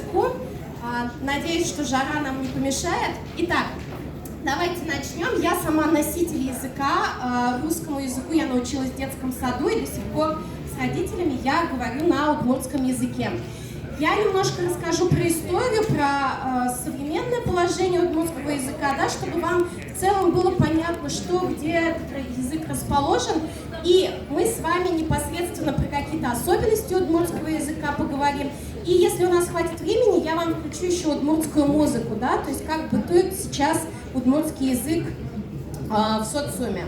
языку. Надеюсь, что жара нам не помешает. Итак, давайте начнем. Я сама носитель языка. Русскому языку я научилась в детском саду, и до сих пор с родителями я говорю на удмуртском языке. Я немножко расскажу про историю, про современное положение удмуртского языка, да, чтобы вам в целом было понятно, что, где язык расположен. И мы с вами непосредственно про какие-то особенности удмуртского языка поговорим. И если у нас хватит времени, я вам включу еще удмуртскую музыку, да, то есть как бытует сейчас удмуртский язык в социуме.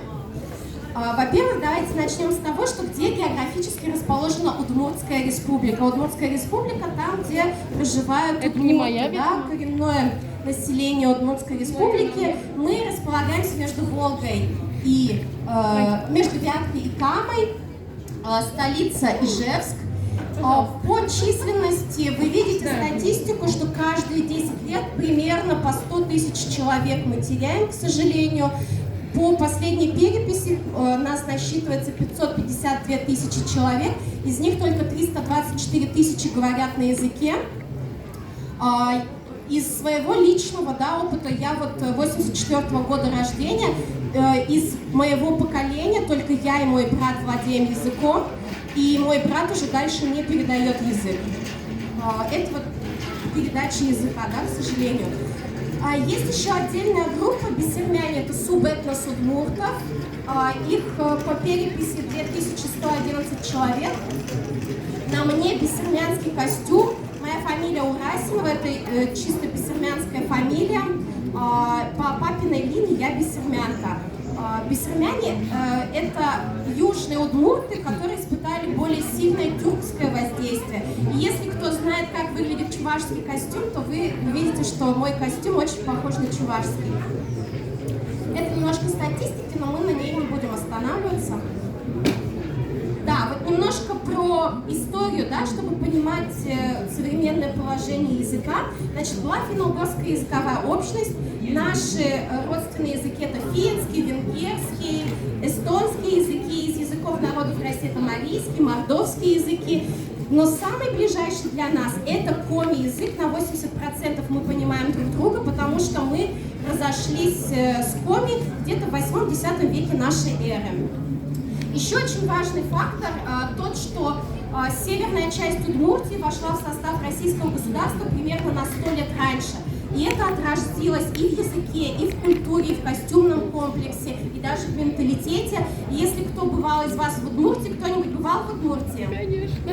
Во-первых, давайте начнем с того, что где географически расположена Удмуртская республика. Удмуртская республика там, где проживают удмурты, да, коренное население Удмуртской республики. Мы располагаемся между Волгой и между Вяткой и Камой, столица Ижевск. По численности вы видите статистику, что каждые 10 лет примерно по 100 тысяч человек мы теряем, к сожалению. По последней переписи нас насчитывается 552 тысячи человек, из них только 324 тысячи говорят на языке. Из своего личного опыта, я вот 84-го года рождения, из моего поколения только я и мой брат владеем языком, и мой брат уже дальше не передает язык. Это вот передача языка, да, к сожалению. Есть еще отдельная группа, бессермяне, это субэтнос удмуртов. Их по переписи 2111 человек. На мне бессермянский костюм. Моя фамилия Урасинова, это чисто бессермянская фамилия. По папиной линии я бессермянка. Бессермяне – это южные удмурты, которые испытали более сильное тюркское воздействие. И если кто знает, как выглядит чувашский костюм, то вы увидите, что мой костюм очень похож на чувашский. Это немножко статистики, но мы на ней не будем останавливаться. Да, вот немножко про историю, да, чтобы понимать современное положение языка. Значит, была финно-угорская языковая общность. Наши родственные языки — это финский, венгерский, эстонский языки. Из языков народов России это марийский, мордовские языки. Но самый ближайший для нас — это коми-язык. На 80% мы понимаем друг друга, потому что мы разошлись с коми где-то в 8-10 веке нашей эры. Еще очень важный фактор тот, что северная часть Удмуртии вошла в состав российского государства примерно на 100 лет раньше. И это отразилось и в языке, и в культуре, и в костюмном комплексе, и даже в менталитете. И если кто бывал из вас в Удмуртии, кто-нибудь бывал в Удмуртии? Конечно.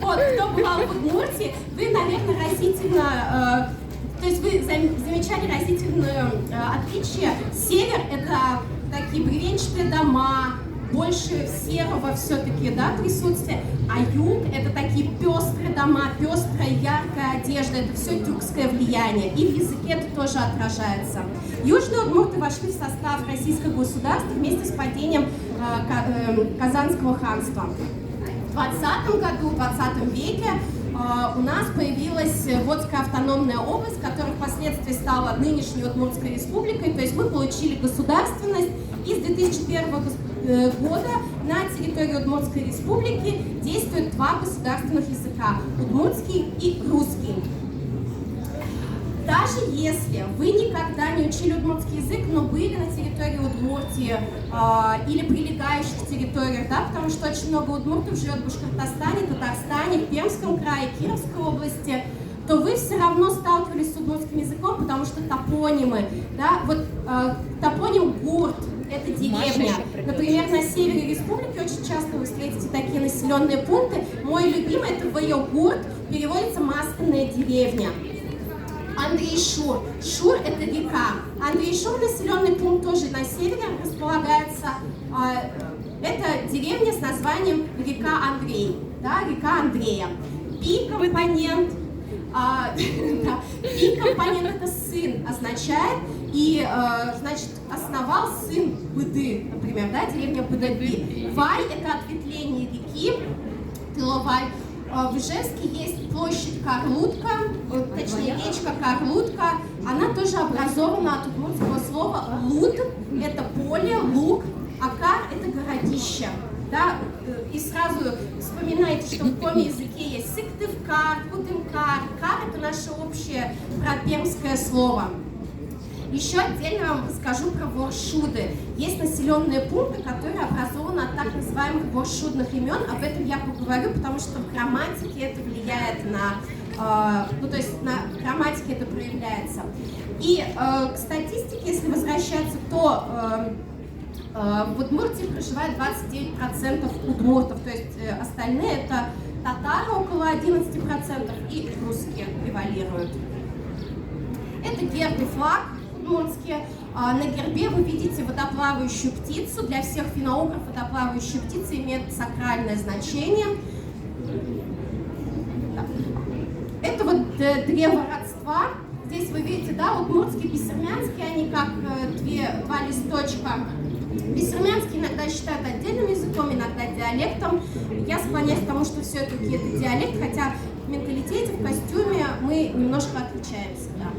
Вот, кто бывал в Удмуртии, вы, наверное, разительно... То есть вы замечали разительное отличие. Север — это такие бревенчатые дома, больше серого все-таки, да, присутствие, а юг — это такие пестрые дома, пестрая, яркая одежда, это все тюркское влияние, и в языке это тоже отражается. Южные удмурты вошли в состав российского государства вместе с падением Казанского ханства. В 20 году, в 20 веке у нас появилась Водская автономная область, которая впоследствии стала нынешней Удмуртской республикой, то есть мы получили государственность, и с 2001 года на территории Удмуртской республики действуют два государственных языка – удмуртский и русский. Даже если вы никогда не учили удмуртский язык, но были на территории Удмуртии или прилегающих территориях, да, потому что очень много удмуртов живет в Башкортостане, Татарстане, в Пермском крае, Кировской области, то вы все равно сталкивались с удмуртским языком, потому что топонимы, да, вот топоним Гурт — это деревня. Например, на севере республики очень часто вы встретите такие населенные пункты. Мой любимый — это Вайогурт, переводится «масляная деревня». Андрейшур. Шур — это река. Андрейшур — населенный пункт тоже на севере располагается. Это деревня с названием река Андрей, да, река Андрея. Пи-компонент. Пи-компонент — это сын означает, и, значит, основал сын Быды, например, да, деревня Быдапи. Вай — это ответвление реки, Тыловай. В Ижевске есть площадь Карлутка, точнее речка Карлутка. Она тоже образована от удмуртского слова луд — это поле, луг, а кар — это городище. да, и сразу вспоминайте, что в коми языке есть сыктывкар, кудымкар. Кар – это наше общее пермское слово. Еще отдельно вам скажу про воршуды. Есть населенные пункты, которые образованы от так называемых воршудных имен. Об этом я поговорю, потому что в грамматике это влияет на... ну, то есть на грамматике это проявляется. И к статистике, если возвращаться, то в Удмуртии проживает 29% удмуртов, то есть остальные это татары, около 11%, и русские превалируют. Это герб и флаг удмуртский. На гербе вы видите водоплавающую птицу. Для всех финоугров водоплавающая птица имеет сакральное значение. Это вот древо родства. Здесь вы видите, да, удмуртский, бессермянский, они как два листочка. Бессермянский иногда считают отдельным языком, иногда диалектом. Я склоняюсь к тому, что все-таки это диалект, хотя в менталитете, в костюме мы немножко отличаемся. Да.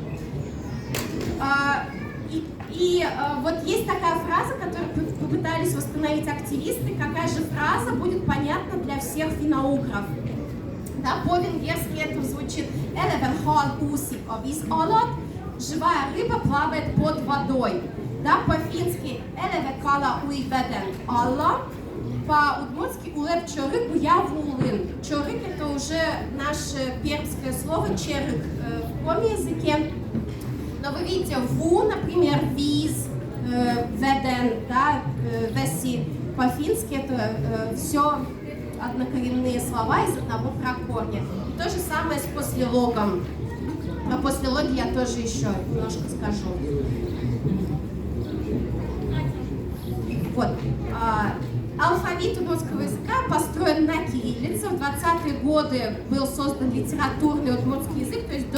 Вот есть такая фраза, которую попытались восстановить активисты. Какая же фраза будет понятна для всех финоугров? Да, по-венгерски это звучит «живая рыба плавает под водой». Да, по-фински по-удмуртски «улеп чорык уяву улын». Чорык – это уже наше пермское слово «черык» в коми языке. Но вы видите, «ву», например, «виз», «веден», да, «веси». По-фински это все однокоренные слова из одного прокорня. И то же самое с послелогом. Про послелоги я тоже еще немножко скажу. Вот. Алфавит удмуртского языка построен на кириллице. В 20-е годы был создан литературный удмуртский язык, то есть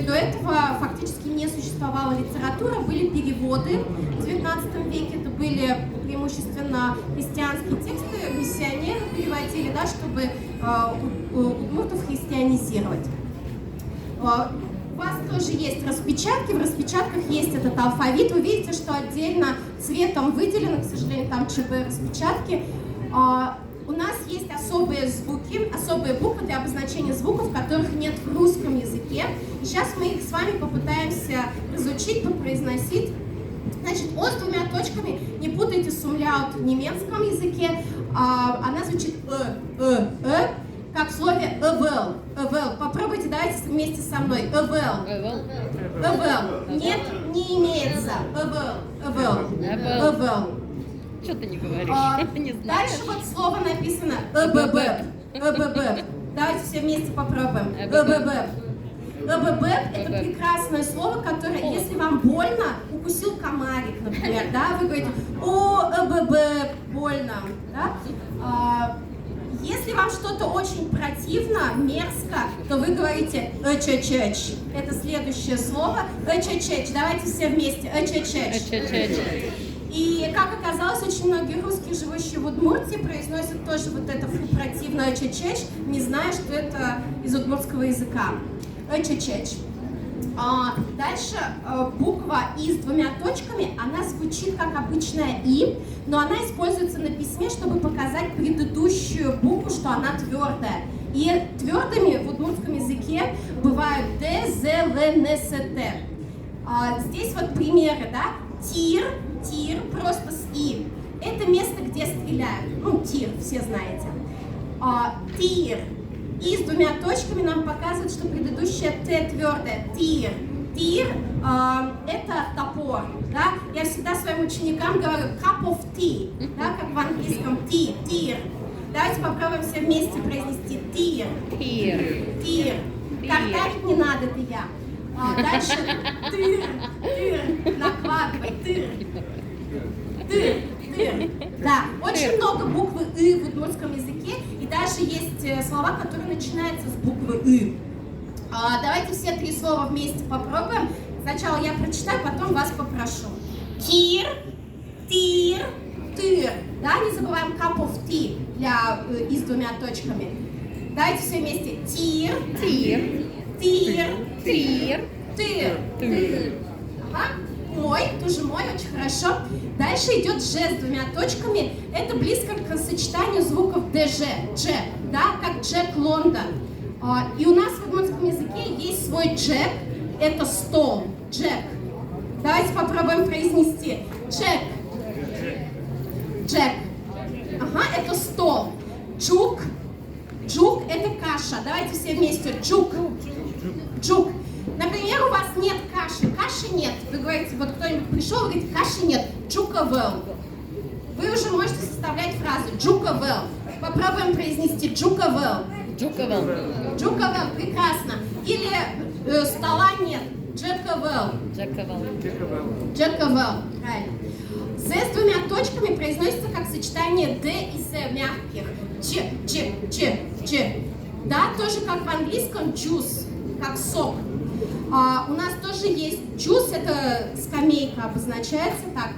до этого фактически не существовала литература, были переводы. В 19 веке это были преимущественно христианские тексты, миссионеры переводили, да, чтобы удмуртов христианизировать. У вас тоже есть распечатки, в распечатках есть этот алфавит. Вы видите, что отдельно цветом выделено, к сожалению, там ЧБ распечатки. У нас есть особые звуки, особые буквы для обозначения звуков, которых нет в русском языке. И сейчас мы их с вами попытаемся разучить, произносить. Значит, О с двумя точками, не путайте с умляут в немецком языке. Она звучит как в слове «эвел». «Эвел». Попробуйте, давайте вместе со мной. «Эвел». «Эвел». Нет, не имеется. «Эвел». «Эвел». «Эвел». Что ты не говоришь? Не знаешь? Дальше вот слово написано «эбэбэб». «Эбэбэб». Давайте все вместе попробуем. «Эбэбэб». «Эбэбэб» – это прекрасное слово, которое, если вам больно, укусил комарик, например, да, вы говорите «о, эбэбэб», больно, да? Если вам что-то очень противно, мерзко, то вы говорите «эчечеч». Это следующее слово. «Эчечеч». Давайте все вместе. «Эчечеч». И, как оказалось, очень многие русские, живущие в Удмуртии, произносят тоже вот это противное «эчечеч», не зная, что это из удмуртского языка. «Эчечеч». Дальше буква «и» с двумя точками, она звучит как обычная «и», но она используется на письме, чтобы показать предыдущую букву, что она твердая. И твердыми в удмуртском языке бывают «д», «з», «л», «н», «с», «т». Здесь вот примеры, да? Тир, тир, просто с «и». Это место, где стреляют. Ну, тир, все знаете. Тир. И с двумя точками нам показывают, что предыдущее «т» твердое. Тир. Тир это топор. Да? Я всегда своим ученикам говорю cup of tea, да, как в английском tea, тир. Давайте попробуем все вместе произнести тир. Тир. Тир. Картавить не надо, это я. Дальше тыр, тыр, накладывай, тыр. Тыр, тыр. Да, очень много буквы «ы» в удмуртском языке, и даже есть слова, которые начинаются с буквы «ы». Давайте все три слова вместе попробуем. Сначала я прочитаю, потом вас попрошу. Кир, тир, тыр. Да, не забываем cup of tea и с двумя точками. Давайте все вместе. Тир, Тир. тир, Тир. тыр. Тыр. Ага. Мой, тоже мой, очень хорошо. Дальше идет Ж с двумя точками. Это близко к сочетанию звуков ДЖ, Дж, да, как Джек Лондон. И у нас в удмуртском языке есть свой Джек, это стол, Джек. Давайте попробуем произнести. Джек. Джек. Ага, это стол. Джук. Джук это каша. Давайте все вместе. Джук. Джук. Например, у вас нет каши. Каши нет. Вы говорите, вот кто-нибудь пришел, вы говорите, каши нет. Джукавел. Вы уже можете составлять фразу. Джукавел. Попробуем произнести Джукавел. Джуковал. Джукавел. Прекрасно. Или стола нет. Джекавел. Джаковал. Джекавел. Правильно. З с двумя точками произносится как сочетание Д и С мягких. Ч. Да, тоже как в английском juice, как сок. У нас тоже есть juice, это скамейка обозначается так.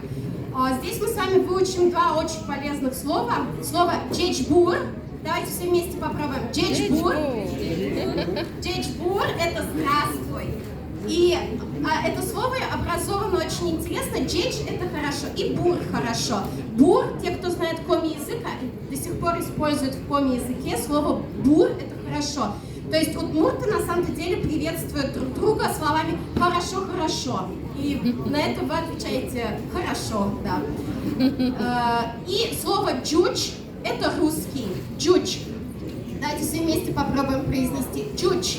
Здесь мы с вами выучим два очень полезных слова. Слово джечбур. Давайте все вместе попробуем. Джечбур. Джечбур это здравствуй. И это слово образовано очень интересно. Джеч это хорошо и бур хорошо. Бур, те, кто знает коми-язык, до сих пор используют в коми-языке слово бур это хорошо. То есть удмурты на самом деле приветствуют друг друга словами «хорошо-хорошо». И на это вы отвечаете «хорошо», да. И слово «джуч» это русский. Джуч. Давайте все вместе попробуем произнести. Джуч.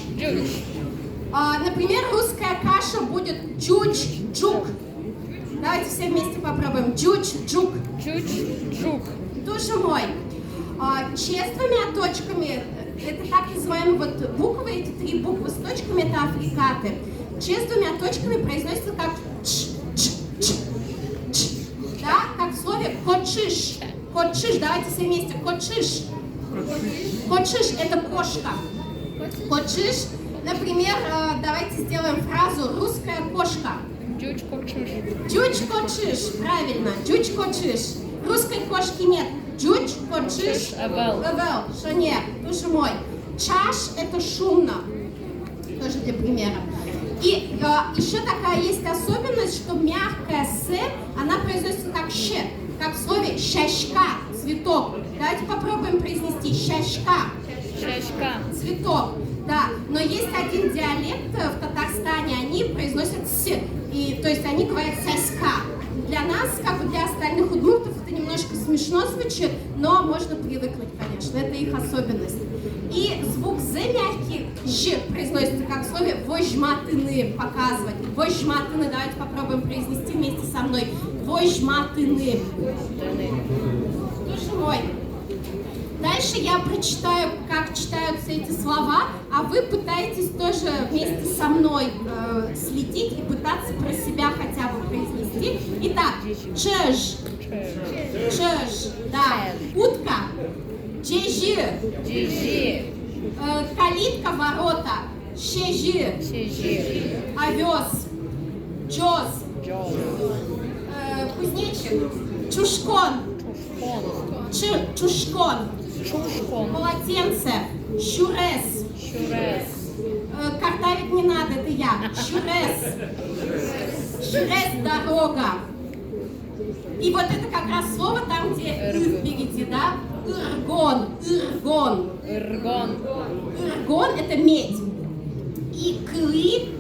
Например, русская каша будет джуч-джук. Давайте все вместе попробуем. Джуч-джук. Чуч-чук. Тоже мой. Ч с двумя точками, это так называемые вот буквы, эти три буквы с точками, это африкаты. Ч с двумя точками произносится как ч. Да, как в слове кочиш. Кочиш, давайте все вместе. Кочиш. Кочиш это кошка. Кочиш. Например, давайте сделаем фразу «русская кошка». Джуч-кочиш. Джуч-кочиш, правильно, джуч-кочиш. Русской кошки нет. Джуч-кочиш. Эвел. Что нет, тоже мой. Чаш – это шумно. Тоже для примера. И еще такая есть особенность, что мягкая «с», она произносится как «щ», как в слове «щащка», цветок. Давайте попробуем произнести «щащка». Шашка. Цветок. Да, но есть один диалект в Татарстане, они произносят «с», и, то есть они говорят «сяська». Для нас, как и для остальных удмуртов, это немножко смешно звучит, но можно привыкнуть, конечно, это их особенность. И звук «з» мягкий, «ж» произносится как в слове «вожматыны», показывать. «Вожматыны», давайте попробуем произнести вместе со мной. «Вожматыны». Тоже мой. Дальше я прочитаю, как читаются эти слова, а вы пытаетесь тоже вместе со мной следить и пытаться про себя хотя бы произнести. Итак, чеж, да, утка, джежи, калитка, ворота, щежи, овес, джоз, кузнечик, чушкон, чушкон. Полотенце, щурес. Картавить не надо, это я. Щурес. Щурес, дорога. И вот это как раз слово там, где «ыр» впереди, да? Иргон. Иргон – это медь. И кли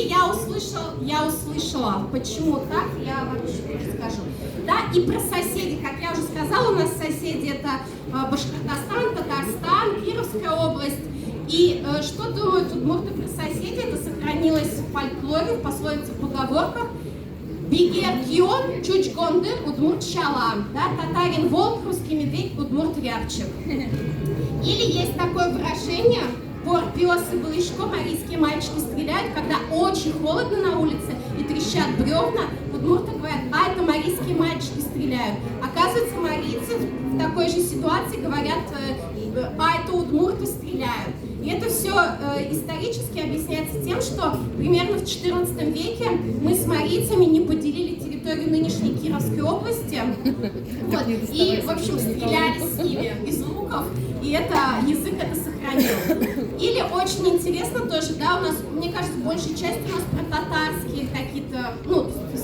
я услышала. Почему так, я вам еще расскажу. Да, и про соседей, как я уже сказала, у нас соседи это Башкортостан, Татарстан, Кировская область. И что думают удмурты про соседей, это сохранилось в фольклоре, в пословицах, в поговорках. Бигер кион, чуч гонды, удмурт шалам. Да, татарин волк, русский медведь, удмурт рябчик. Или есть такое выражение: пор пес и блышко, марийские мальчики стреляют, когда очень холодно на улице и трещат бревна. Удмурты говорят: а это марийские мальчики стреляют. Оказывается, марийцы в такой же ситуации говорят: а это удмурты стреляют. И это все исторически объясняется тем, что примерно в XIV веке мы с марийцами не поделили территорию нынешней Кировской области. Вот, и, в общем, стреляли с ними из луков, и это, язык это сохранил. Или очень интересно тоже, да, у нас, мне кажется, большая часть у нас про татарские какие-то, ну, с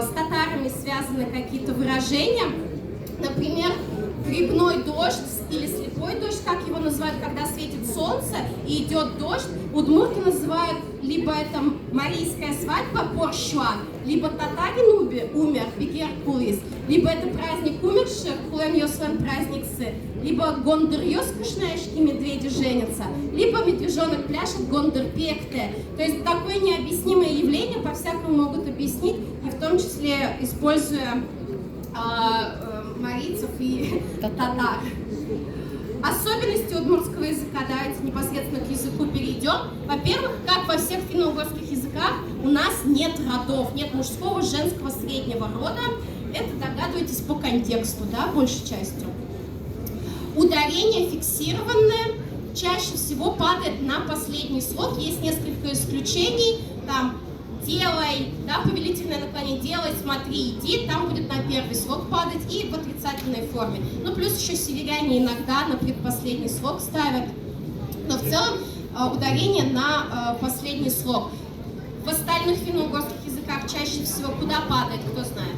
татарами связаны какие-то выражения. Например, грибной дождь или слепой дождь, как его называют, когда светит солнце и идет дождь, удмурты называют либо это марийская свадьба Поршуан, либо Татарин умер, Бегер Кулис, либо это праздник умерших, Кулем Йослен праздниксы, либо Гондыр Йоскушнаешки, медведи женятся, либо медвежонок пляшет Гондыр Пекте. То есть такое необъяснимое явление по-всякому могут объяснить, и в том числе используя марийцев и татар. Особенности удмуртского языка, давайте непосредственно к языку перейдем. Во-первых, как во всех финно-угорских языках, у нас нет родов, нет мужского, женского, среднего рода. Это догадываетесь по контексту, да, большей частью. Ударение фиксированное чаще всего падает на последний слог. Есть несколько исключений, там делай, да, повелительное наклонение, делай, смотри, иди, там будет на первый слог падать и в отрицательной форме. Ну, плюс еще северяне иногда на предпоследний слог ставят. Но в целом ударение на последний слог. В остальных финно-угорских языках чаще всего куда падает, кто знает?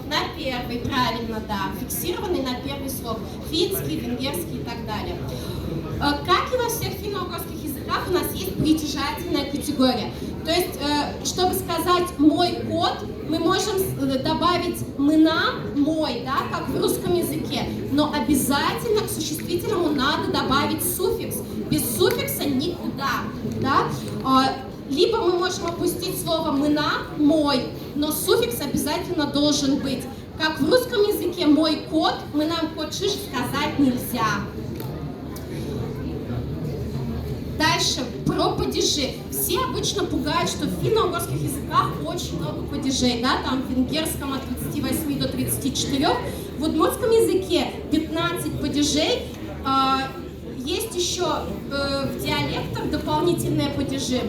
На первый, правильно, да. Фиксированный на первый слог. Финский, венгерский и так далее. Как и во всех финно-угорских языках, у нас есть притяжательная категория. То есть, чтобы сказать «мой кот», мы можем добавить «мына», «мой», да, как в русском языке. Но обязательно к существительному надо добавить суффикс. Без суффикса никуда, да. Либо мы можем опустить слово «мына», «мой», но суффикс обязательно должен быть. Как в русском языке «мой кот», «мынам кот шиш» сказать нельзя. Дальше, про падежи. Все обычно пугают, что в финно-угорских языках очень много падежей, да, там в венгерском от 28 до 34, в удмуртском языке 15 падежей, есть еще в диалектах дополнительные падежи.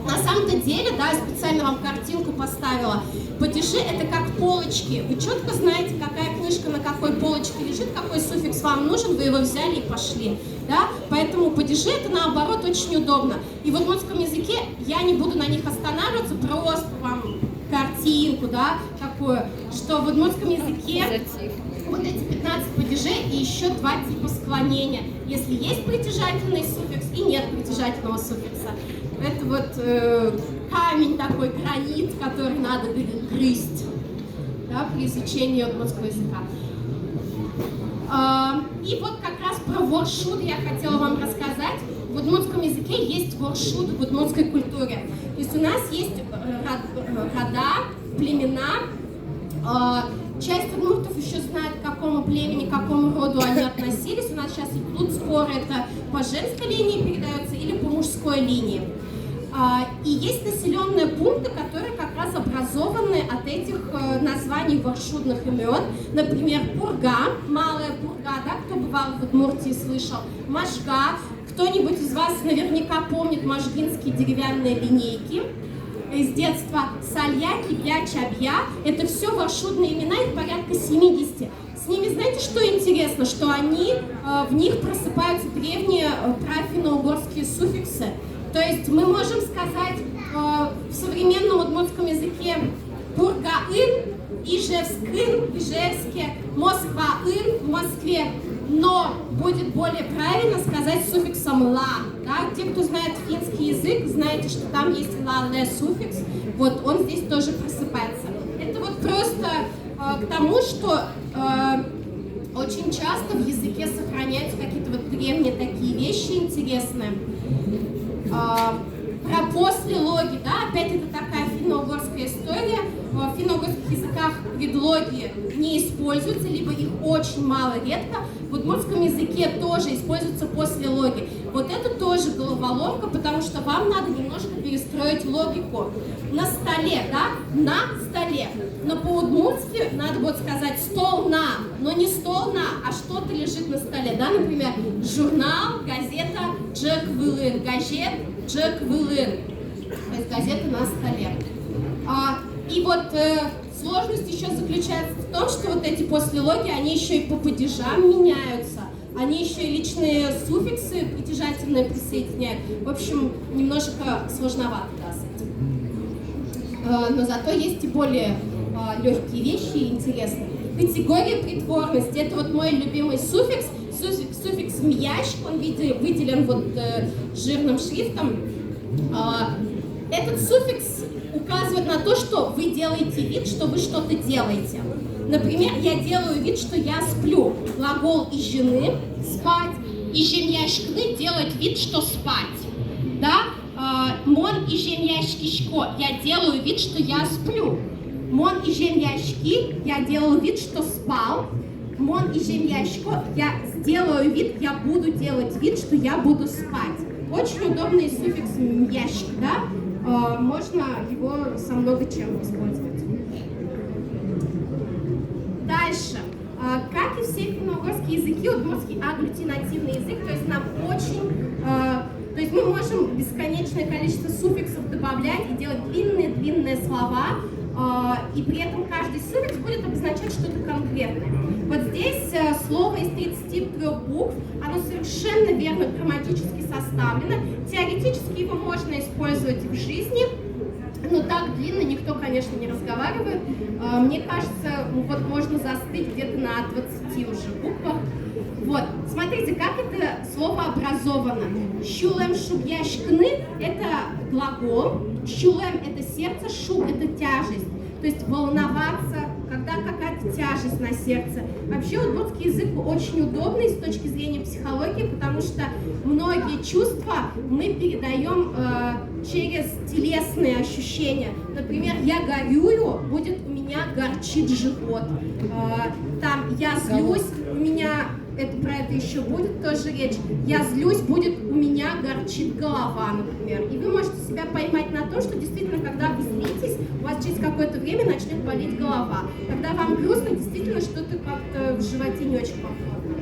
На самом-то деле, да, я специально вам картинку поставила. Падежи — это как полочки. Вы четко знаете, какая книжка на какой полочке лежит, какой суффикс вам нужен, вы его взяли и пошли. Да? Поэтому падежи — это, наоборот, очень удобно. И в удмуртском языке я не буду на них останавливаться, просто вам картинку, да, такую, что в удмуртском языке вот эти 15 падежей и еще 2 типа склонения. Если есть притяжательный суффикс и нет притяжательного суффикса. Это вот камень такой, гранит, который надо грызть, да, при изучении удмуртского языка. И вот как раз про воршуд я хотела вам рассказать. В удмуртском языке есть воршуд в удмуртской культуре. То есть у нас есть рода, племена. Часть удмуртов еще знает, к какому племени, к какому роду они относились. У нас сейчас идут споры, это по женской линии передается или по мужской линии. И есть населенные пункты, которые как раз образованы от этих названий воршудных имен. Например, Пурга, Малая Пурга, да, кто бывал в Удмуртии, слышал. Можга, кто-нибудь из вас наверняка помнит можгинские деревянные линейки из детства. Салья, Кипя, Чабья, это все воршудные имена, их порядка 70. С ними, знаете, что интересно? Что они, в них просыпаются древние профинно-угорские суффиксы. То есть мы можем сказать в современном удмуртском языке Пурга-ын, Ижевск-ын, в Ижевске, Москва-ын, в Москве. Но будет более правильно сказать суффиксом «ла». Да? Те, кто знает финский язык, знаете, что там есть «ла-ле» суффикс. Вот он здесь тоже просыпается. Это вот просто к тому, что очень часто в языке сохраняются какие-то вот древние такие вещи интересные. Про послелоги, да, опять это такая финно-угорская история. В финно-угорских языках предлоги не используются, либо их очень мало, редко. В удмуртском языке тоже используются послелоги. Вот это тоже головоломка, потому что вам надо немножко перестроить логику. На столе, да, на столе. Но по-удмуртски надо будет сказать стол на, но не стол на, а что-то лежит на столе, да, например, журнал, газета, Джек Вылын, газет, Джек Вылын, то есть газета на столе. И вот сложность еще заключается в том, что вот эти послелоги, они еще и по падежам меняются. они еще и личные суффиксы притяжательные присоединяют. В общем, немножко сложновато, да, с этим. Но зато есть и более легкие вещи и интересные. Категория притворности. Это вот мой любимый суффикс. Суффикс «мьящик», он выделен вот жирным шрифтом. Этот суффикс указывает на то, что вы делаете вид, что вы что-то делаете. Например, я делаю вид, что я сплю. Глагол из жены – спать. И «жемьяшкны» делает вид, что спать. Да? Мон и «жемьяшкишко» – я делаю вид, что я сплю. Мон и «жемьяшки» – я делаю вид, что спал. Мон и «жемьяшко» – я сделаю вид, я буду делать вид, что я буду спать. Очень удобный суффикс «мьяшк», да? Можно его со много чем использовать. Дальше. Как и все финно-угорские языки, удмуртский агглютинативный язык, то есть нам очень... То есть мы можем бесконечное количество суффиксов добавлять и делать длинные слова, и при этом каждый суффикс будет обозначать что-то конкретное. Вот здесь слово из 33 букв, оно совершенно верно грамматически составлено. Теоретически его можно использовать и в жизни, но так длинно никто, конечно, не разговаривает. Мне кажется, вот можно застыть где-то на 20 уже буквах. Вот, смотрите, как это слово образовано. Щулем шугяшкны – это глагол, щулем – это сердце, шу – это тяжесть. То есть волноваться, когда какая-то тяжесть на сердце. Вообще удмуртский язык очень удобный с точки зрения психологии, потому что многие чувства мы передаем через телесные ощущения. Например, я горюю, будет у меня горчит живот. Там я злюсь, у меня... про это еще будет тоже речь. Я злюсь, будет у меня горчит голова, например. И вы можете себя поймать на том, что действительно, когда вы злитесь, у вас через какое-то время начнет болеть голова. Когда вам грустно, действительно что-то как-то в животе не очень комфортно.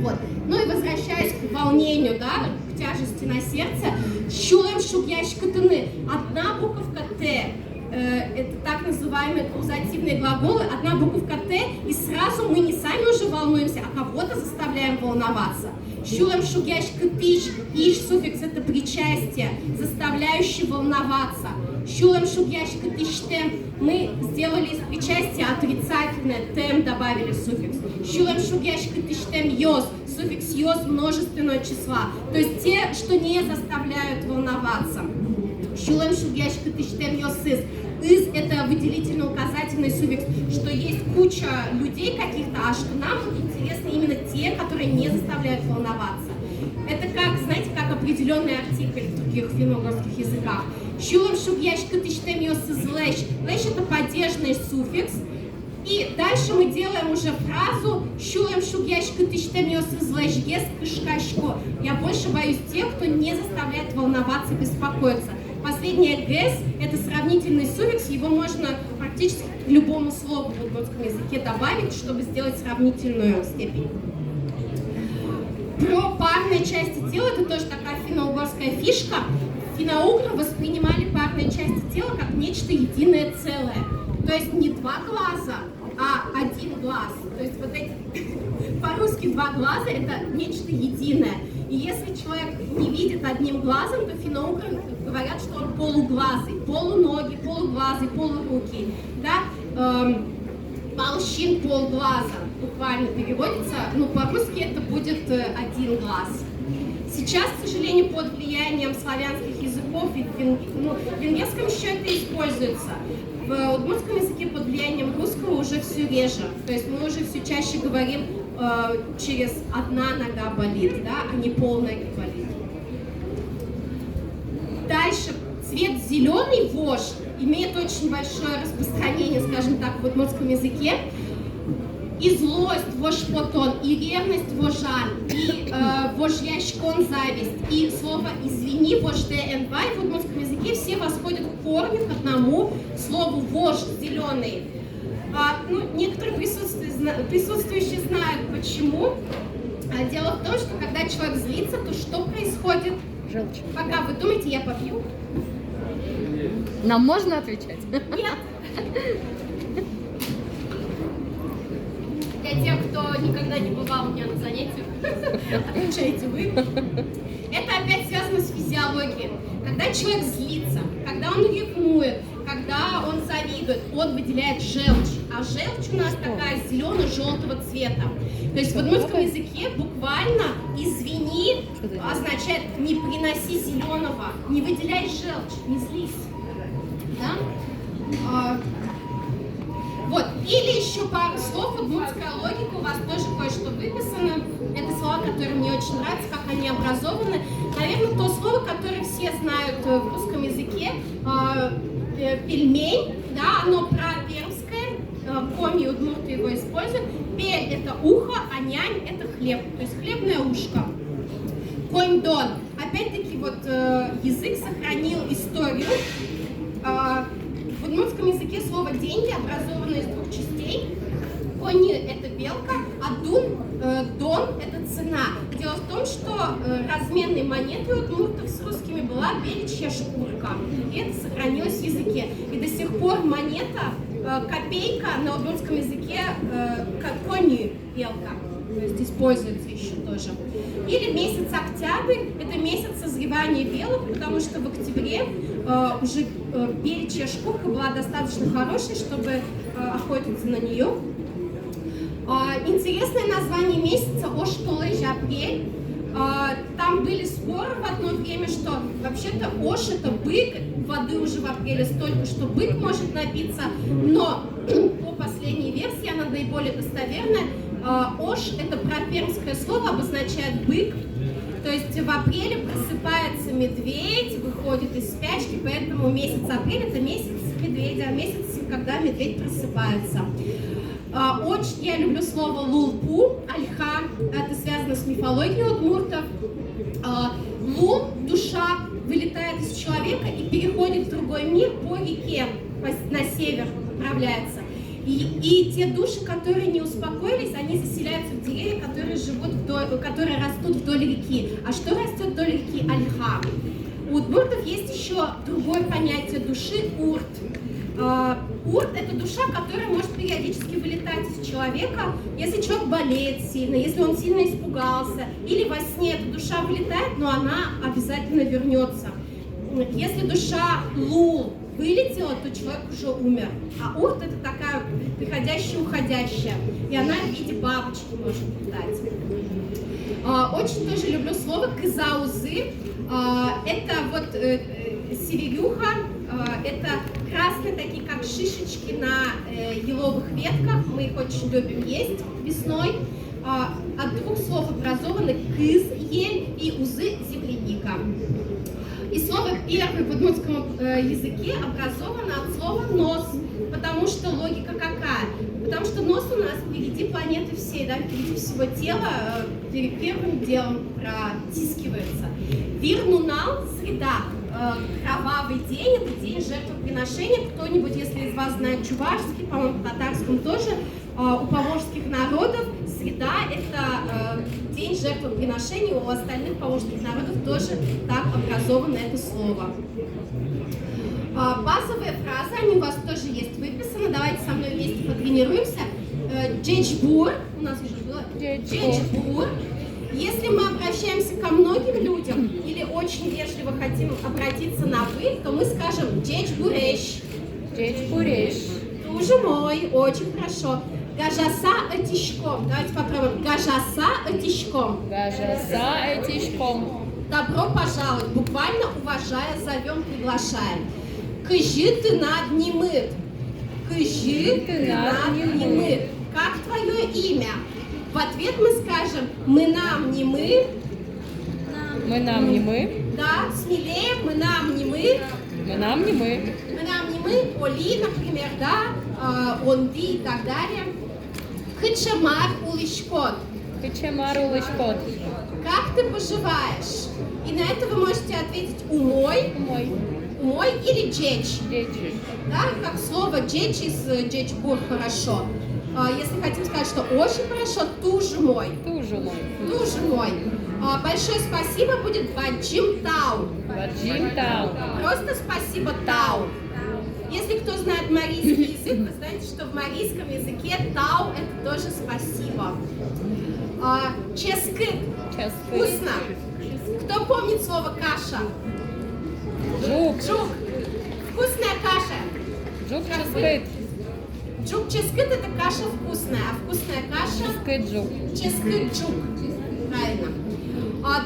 Вот. Ну и возвращаясь к волнению, да, к тяжести на сердце, щулем шугяшкатыны, одна буковка Т. Это так называемые аккузативные глаголы, одна буковка Т, и сразу мы не сами уже волнуемся, а кого-то заставляем волноваться. Щулем шугяшка тыш, иш суффикс это причастие, заставляющий волноваться. Щулем шугяшка тыш тем, мы сделали из причастия отрицательное, тем добавили суффикс. Щулем шугяшка тыш тем йос, суффикс йос множественного числа, то есть те, что не заставляют волноваться. Щулем шугяшка тыш тем йосыс. Из – это выделительно-указательный суффикс, что есть куча людей каких-то, а что нам интересны именно те, которые не заставляют волноваться. Это как, знаете, как определенный артикль в других финно-угорских языках. Щулем шугяшка тыш тем йосыс лэш. Лэш – это падежный суффикс. И дальше мы делаем уже фразу «Щулем шугяшка тыш тем йосыс лэш ес кышкашко». Я больше боюсь тех, кто не заставляет волноваться, беспокоиться. Последнее «гэс» – это сравнительный суффикс, его можно практически к любому слову в удмуртском языке добавить, чтобы сделать сравнительную степень. Про парные части тела – это тоже такая финно-угорская фишка. Финно-угры воспринимали парные части тела как нечто единое целое. То есть не два глаза, а один глаз. То есть вот эти, по-русски два глаза – это нечто единое. И если человек не видит одним глазом, то финно-угры говорят, что он полуглазый, полуноги, полуглазый, полуруки. Да? Полщин полглаза буквально переводится, но по-русски это будет один глаз. Сейчас, к сожалению, под влиянием славянских языков и в венгерском еще это используется. В удмуртском языке под влиянием русского уже все реже. То есть мы уже все чаще говорим через одна нога болит, да, а не полноги болит. Дальше цвет зеленый вож имеет очень большое распространение, скажем так, в удмуртском языке. И злость вожпотон, и ревность вожан, и вожьяшкон зависть, и слово «извини» вождэнвай в удмуртском языке все восходят к корню, к одному слову «вож» зеленый. Некоторые присутствующие знают почему. Дело в том, что когда человек злится, то что происходит? Желчь. Пока вы думаете, я попью? Нам можно отвечать? Нет. Я тех, кто никогда не бывал у меня на занятиях, отвечаете вы. Это опять связано с физиологией. Когда человек злится, когда он ревнует, когда он завидует, он выделяет желчь. А желчь у нас такая зелено-желтого цвета. То есть в удмуртском языке буквально «извини» означает «не приноси зеленого», «не выделяй желчь», «не злись». Да? Вот. Или еще пару слов. Удмуртская логика, у вас тоже кое-что выписано. Это слова, которые мне очень нравятся, как они образованы. Наверное, то слово, которое все знают в русском языке, пельмень, да, оно пропермское, коми и удмурты его используют. Пель – это ухо, а нянь – это хлеб, то есть хлебное ушко. Конь-дон. Опять-таки, вот язык сохранил историю. В удмуртском языке слово «деньги» образовано из двух частей. Кони – это белка, а дон – это цена. Дело в том, что разменной монетой у удмуртов с русскими была беличья шкурка. И это сохранилось в языке. И до сих пор монета, копейка на удмуртском языке как кони белка. То есть используется еще тоже. Или месяц октябрь – это месяц созревания белок, потому что в октябре уже беличья шкурка была достаточно хорошей, чтобы охотиться на нее. Интересное название месяца – Ош-Толыж-Апрель. Там были споры в одно время, что вообще-то Ош – это бык, воды уже в апреле столько, что бык может напиться, но по последней версии, она наиболее достоверная, Ош – это пропермское слово, обозначает бык. То есть в апреле просыпается медведь, выходит из спячки, поэтому месяц апрель – это месяц медведя, месяц, когда медведь просыпается. Очень я люблю слово лулпу, альха, это связано с мифологией удмуртов. Лул, душа, вылетает из человека и переходит в другой мир по реке, на север отправляется. И те души, которые не успокоились, они заселяются в деревья, которые растут вдоль реки. А что растет вдоль реки? Альха. У удмуртов есть еще другое понятие души – урт. Урт – это душа, которая может периодически вылетать из человека, если человек болеет сильно, если он сильно испугался, или во сне эта душа вылетает, но она обязательно вернется. Если душа лул вылетела, то человек уже умер. А урт – это такая приходящая, уходящая, и она в виде бабочки может летать. Очень тоже люблю слово «кызаузы». Это вот северюха, это красные такие, как шишечки на еловых ветках. Мы их очень любим есть весной. От двух слов образованы «кыз» – ель и «узы» – земляника. И слово «первый» в удмуртском языке образовано от слова «нос», потому что логика какая? Потому что нос у нас впереди планеты всей, да, впереди всего тела, первым делом протискивается. Вирнунал – среда. Кровавый день – это день жертвоприношения. Кто-нибудь, если из вас знает чувашский, по-моему, в татарском тоже, у поволжских народов среда – это день жертвоприношения, у остальных поволжских народов тоже так образовано это слово. Базовые фразы, они у вас тоже есть выписаны. Давайте со мной вместе потренируемся. Джеджбур, у нас уже было джеджбур. Если мы обращаемся ко многим людям или очень вежливо хотим обратиться на «вы», то мы скажем «джеджбуреш». Джеджбуреш. Тоже мой, очень хорошо. Гажаса этишком. Давайте попробуем. Гажаса этишком. Гажаса этишком. Добро пожаловать. Буквально уважая, зовем, приглашаем. Кыжи ты над немыт. Кыжи ты над немыт. Как твое имя? В ответ мы скажем «мы нам не мы». Мы нам не мы. Да, смелее «мы нам не мы». Мы нам не мы. Мы нам не мы. Оли, например, да, онди и так далее. Хычамар улышкот. Хычамар улышкот. Как ты поживаешь? И на это вы можете ответить «умой». Умой. Умой или «джеч». Джеч. Да, как слово «джеч» из «джечбур» хорошо. Если хотим сказать, что очень хорошо, туже мой. Туже мой. Туже мой. Большое спасибо будет Ваджим Тау. Ваджим Тау. Просто спасибо Тау. Если кто знает марийский язык, вы знаете, что в марийском языке тау – это тоже спасибо. Ческыт – вкусно. Кто помнит слово каша? Жук. Джук. Вкусная каша. Жук ческыт. Джук ческыт – это каша вкусная, а вкусная каша – Ческыт жук. ческыт джук. Правильно.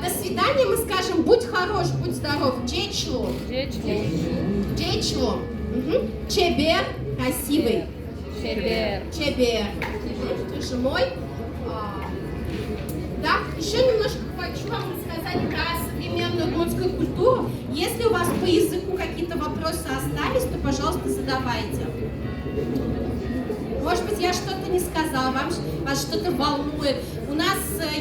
До свидания мы скажем будь хорош, будь здоров. Джечлу. Джечлу. Джечлу. Чебер – красивый. Чебер. Чебер. Ты же мой. Да, еще немножко хочу вам рассказать про современную удмуртскую культуру. Если у вас по языку какие-то вопросы остались, то, пожалуйста, задавайте. Может быть, я что-то не сказала, вас что-то волнует. У нас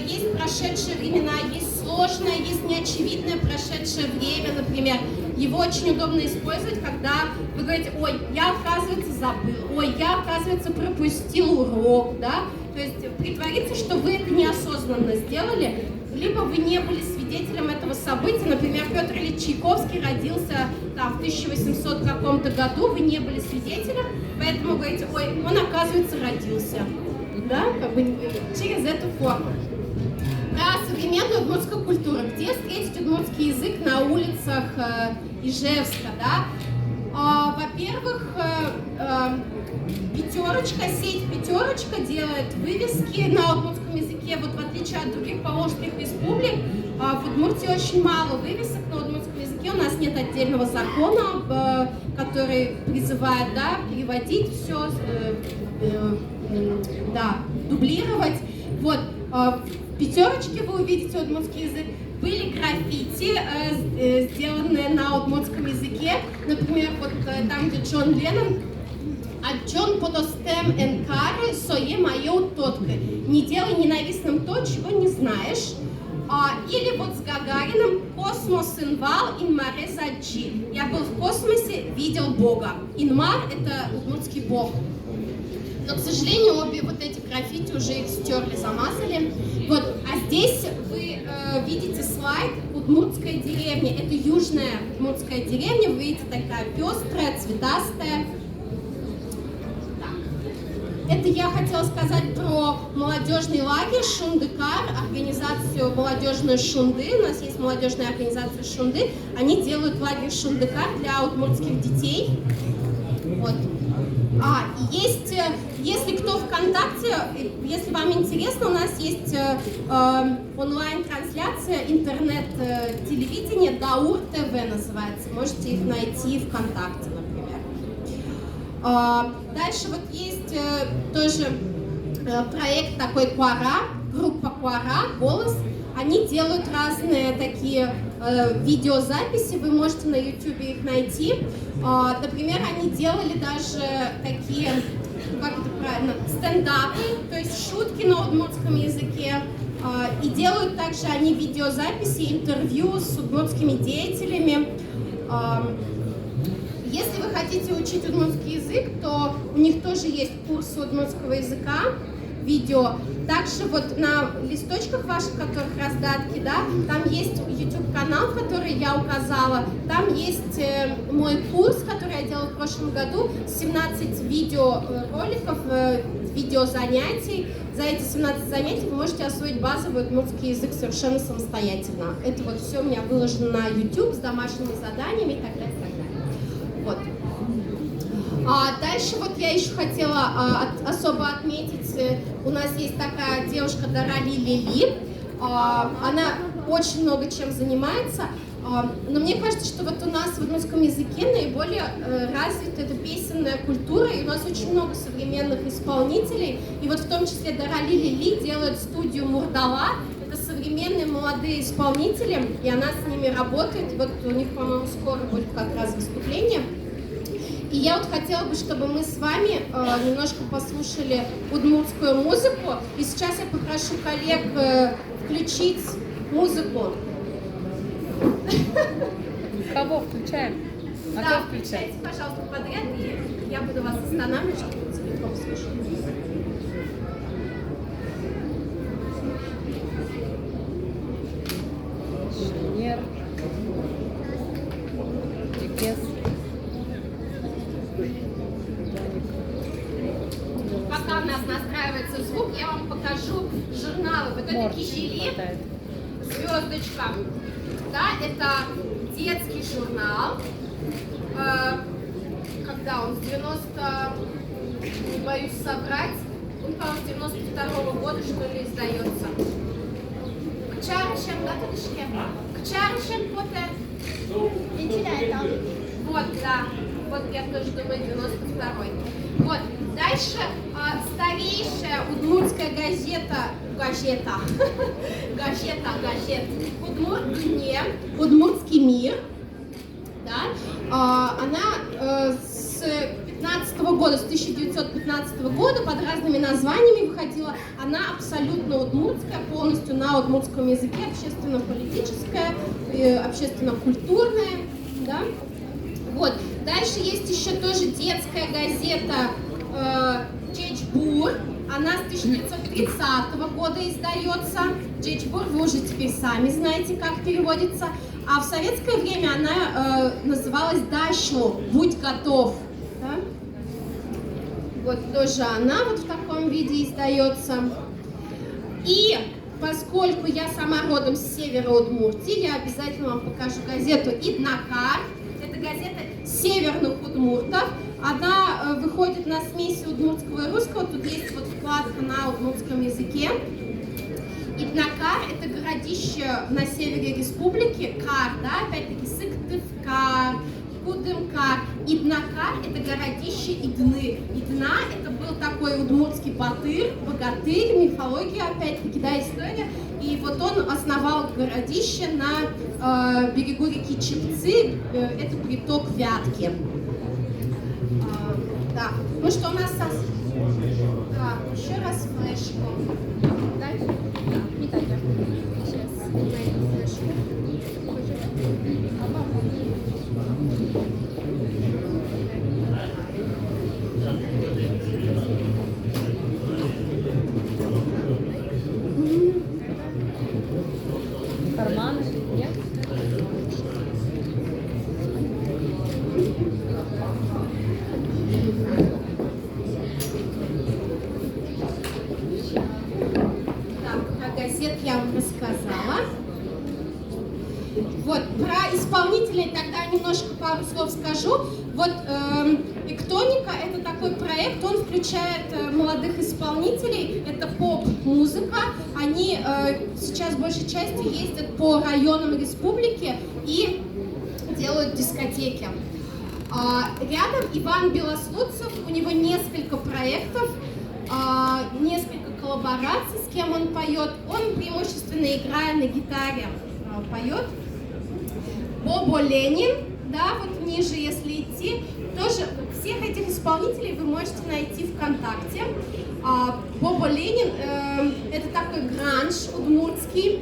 есть прошедшие времена, есть сложное, есть неочевидное прошедшее время, например. Его очень удобно использовать, когда вы говорите, ой, я, оказывается, забыл, ой, я, оказывается, пропустил урок, да? То есть притвориться, что вы это неосознанно сделали, либо вы не были свидетелем этого события. Например, Петр Ильич Чайковский родился там, в 1800 каком-то году, вы не были свидетелем, поэтому говорите, ой, он, оказывается, родился. Да, как бы через эту форму. Про современную удмуртскую культуру. Где встретить удмуртский язык на улицах Ижевска, да? Во-первых, сеть Пятерочка делает вывески на удмуртском языке. Вот в отличие от других поволжских республик, в Удмуртии очень мало вывесок на удмуртском языке. У нас нет отдельного закона, который призывает, да, переводить все, да, дублировать. Вот, в Пятерочке вы увидите удмуртский язык. Были граффити, сделанные на удмуртском языке. Например, вот там, где Джон Леннон, «Аджон подостем энкары сое мое тотка». «Не делай ненавистным то, чего не знаешь». Или вот с Гагариным «Космос инвал инмаре заджи». «Я был в космосе, видел Бога». Инмар – это удмуртский бог. Но, к сожалению, обе вот эти граффити уже их стерли, замазали. Вот, а здесь вы видите слайд «Удмуртская деревня». Это южная удмуртская деревня. Вы видите, такая пестрая, цветастая. Так. Это я хотела сказать про молодежный лагерь Шундыкар, организацию молодежной Шунды. У нас есть молодежная организация Шунды. Они делают лагерь Шундыкар для удмуртских детей. Вот. Есть, если кто ВКонтакте, если вам интересно, у нас есть онлайн-трансляция интернет-телевидения Даур ТВ называется. Можете их найти ВКонтакте, например. Дальше вот есть тоже проект такой Куара, группа Куара, «Голос». Они делают разные такие видеозаписи, вы можете на YouTube их найти. Например, они делали даже такие, как это правильно, стендапы, то есть шутки на удмуртском языке. И делают также они видеозаписи, интервью с удмуртскими деятелями. Если вы хотите учить удмуртский язык, то у них тоже есть курсы удмуртского языка, видео. Также вот на листочках ваших, которых раздатки, да, там есть YouTube-канал, который я указала. Там есть мой курс, который я делала в прошлом году, 17 видеороликов, видеозанятий. За эти 17 занятий вы можете освоить базовый удмуртский язык совершенно самостоятельно. Это вот все у меня выложено на YouTube с домашними заданиями и так далее, и так далее. Вот. Дальше вот я еще хотела особо отметить, у нас есть такая девушка Дарали Лили, она очень много чем занимается, но мне кажется, что вот у нас в удмуртском языке наиболее развита эта песенная культура, и у нас очень много современных исполнителей, и вот в том числе Дарали Лили делает студию Мурдала, это современные молодые исполнители, и она с ними работает, и вот у них, по-моему, скоро будет как раз выступление. И я вот хотела бы, чтобы мы с вами немножко послушали удмуртскую музыку. И сейчас я попрошу коллег включить музыку. Кого включаем? Да, Кого включаем? включайте, пожалуйста, подряд, и я буду вас останавливать, чтобы целиком слушать. Шинер. Дикес. настраивается звук, я вам покажу журналы. Вот это Кишели, звездочка. Да, это детский журнал. Когда он? С 90, не боюсь соврать, он, по-моему, с 92-го года, что ли, издается. Кчарышем, да, Тодышке? Кчарышем, вот это. Вот, да. Вот я тоже думаю, 92-й. Вот. Дальше старейшая удмуртская газета «Удмуртский мир». Да? Она с 15-го года, с 1915 года под разными названиями выходила. Она абсолютно удмуртская, полностью на удмуртском языке, общественно-политическая, общественно-культурная. Да? Вот. Дальше есть еще тоже детская газета «Джечбур». Она с 1930 года издается. «Джечбур» вы уже теперь сами знаете, как переводится. А в советское время она называлась «Дашло», «Будь готов». Да? Вот тоже она вот в таком виде издается. И поскольку я сама родом с севера Удмуртии, я обязательно вам покажу газету «Иднакар». Это газета северных удмуртов. Она выходит на смеси удмуртского и русского. Тут есть вот вкладка на удмуртском языке. Иднакар – это городище на севере республики. Кар, да, опять-таки Сыктывкар, Кудымкар. Иднакар – это городище Идны. Идна – это был такой удмуртский богатырь, мифология, опять-таки, да, история. И вот он основал городище на берегу реки Чепцы, это приток Вятки. Да. Ну что у нас еще раз флешку. Дальше? Да, не так. Сейчас найду флешку. Карманы? Нет? Я вам рассказала. Вот, про исполнителей тогда немножко пару слов скажу. Вот Эктоника — это такой проект, он включает молодых исполнителей, это поп-музыка. Они сейчас большей частью ездят по районам республики и делают дискотеки. Рядом Иван Белослудцев, у него несколько проектов, несколько коллабораций, с кем он поет. Он преимущественно, играя на гитаре, поет. Бобо Ленин, да, вот ниже, если идти. Тоже всех этих исполнителей вы можете найти ВКонтакте. Бобо Ленин это такой гранж удмуртский.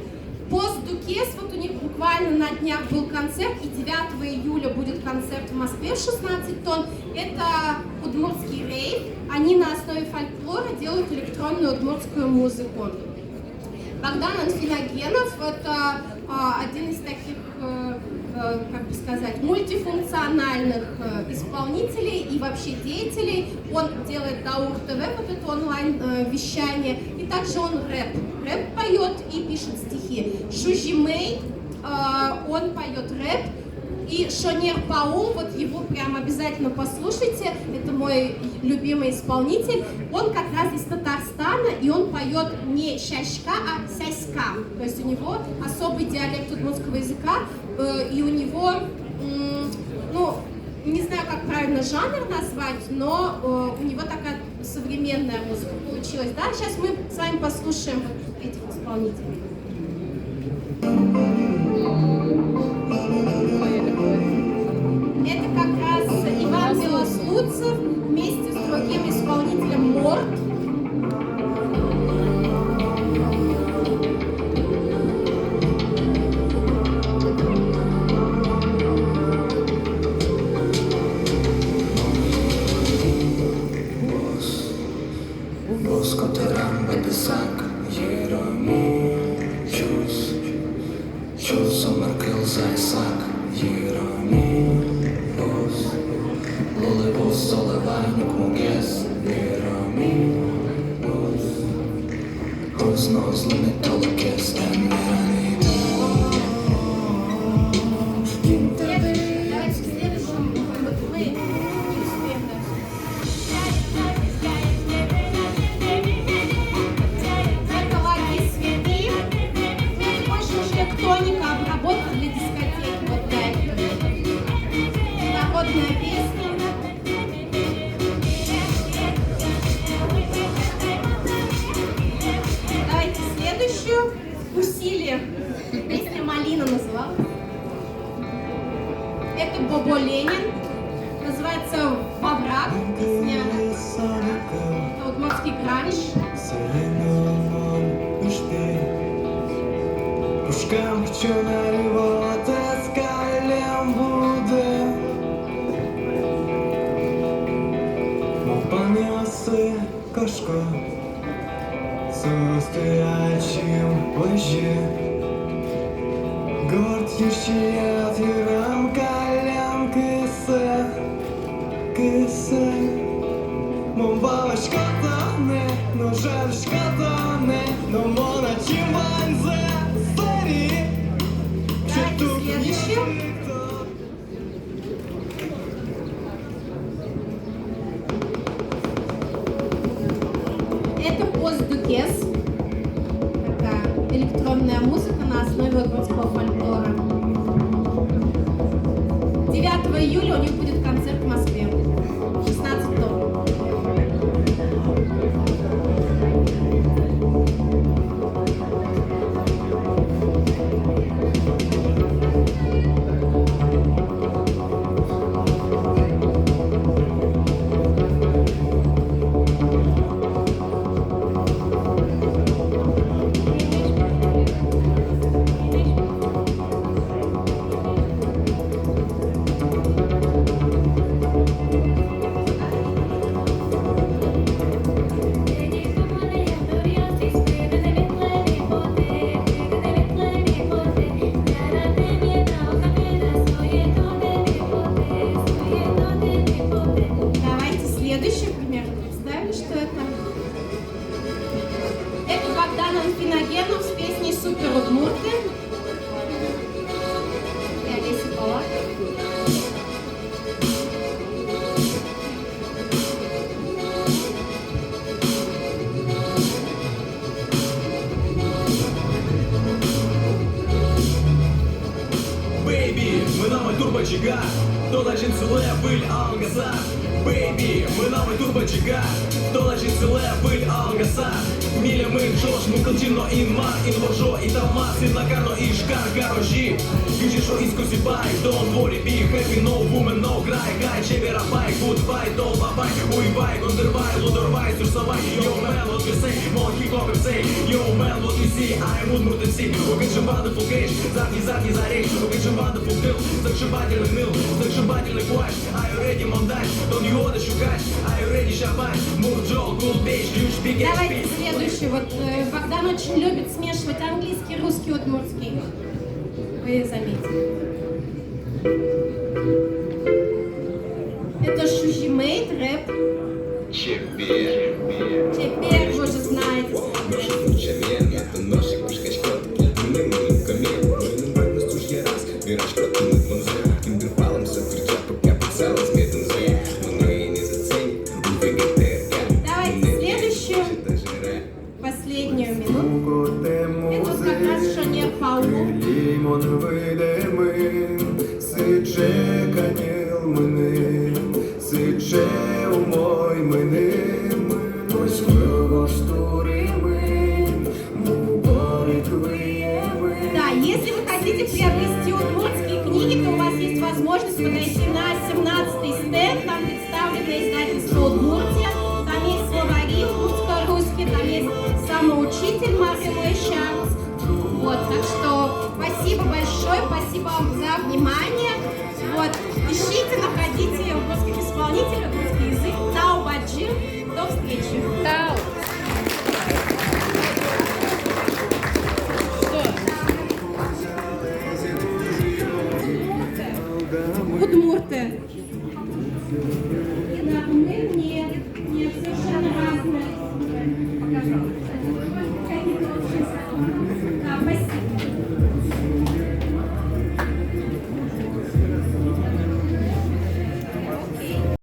Постдукес, вот у них буквально на днях был концерт, и 9 июля будет концерт в Москве в 16 тонн. Это удмуртский рейв, они на основе фольклора делают электронную удмуртскую музыку. Богдан Анфиногенов — это один из таких, как бы сказать, мультифункциональных исполнителей и вообще деятелей. Он делает Даур ТВ, вот это онлайн-вещание, и также он рэп поет и пишет стихи. Шужи Мэй, он поет рэп. И Шонер Паул, вот его прям обязательно послушайте, это мой любимый исполнитель. Он как раз из Татарстана, и он поет не щащка, а сяська. То есть у него особый диалект удмуртского языка, и у него, ну, не знаю, как правильно жанр назвать, но у него такая современная музыка получилась. Да? Сейчас мы с вами послушаем вот этих исполнителей. Это как раз Иван Белослудцев вместе с другим исполнителем Морт. Those notes limit all the kiss and melody. Давайте следующим. Вот мы не успеем дальше. Зеркала святы. Больше уже электроника обработка для дискотеки. Вот для этого. Народная песня. Давайте следующую. Усилие. Песня «Малина» называлась. Это Бобо Ленин. Называется «Вовраг». Песня. Это удмуртский гранж. Puszkám wciągnęło te skalem budy. Poniosły koszko, co stojacił łyży. Горд ющият юрам калям кысы. Мон бабочка тане, но жаль тане, но мона чиманзе старі. Давайте следующую. Это постдукес. Такая электронная музыка на основе удмуртского фольклора. 9 июля у них будет концерт в Москве. 16-го. Давайте следующий примерно представили, что это. Это Богдан Анфиногенов с песней «Супер Удмурты». И Олеся Палак. Baby, ми нами турбочага, долажин селе виль алгаса. Baby, ми нами турбочага, долажин селе виль алгаса. Міля ми джош, ми контіно інма, інвожо, і талма, сильна карно, і шкар, гаражі. Южі, що із косібай, don't worry, be happy, no woman, no cry, гай, чевера бай, goodbye, долбабай, уйбай, гондербай, лудорбай, сюрсавай, yo man, what you say, more hip-hop say, yo man, what you see, I'm Udmurt MC, угадшим wonderful cage, задний заречь, угадшим wonderful pill, зашибательный ныл, зашибательный плащ, are you ready, монтаж, don't you order шукать, are you ready, шабать, мурджол, cool bitch, huge big Давайте следующий. Вот Богдан очень любит смешивать английский, русский, удмуртский. Вы заметили. Это Шужимейт, рэп. Теперь вы же знаете. Давайте следующую, последнюю минуту. Это вот как раз Шанер Паулу. Лімон видимим, сиче каніл миним, сиче умой миним, ось вило штурими, муборик виєми. Да, если вы хотите приобрести удмуртские книги, то у вас есть возможность подойти на 17-й стенд. Там представлено издательство «Удмуртия». Там есть словари удмуртско-русские, там есть самоучитель Мария Шанс. Вот, так что спасибо большое, спасибо вам за внимание. Вот, ищите, находите удмуртских исполнителей, удмуртский язык. Таубаджи. До встречи.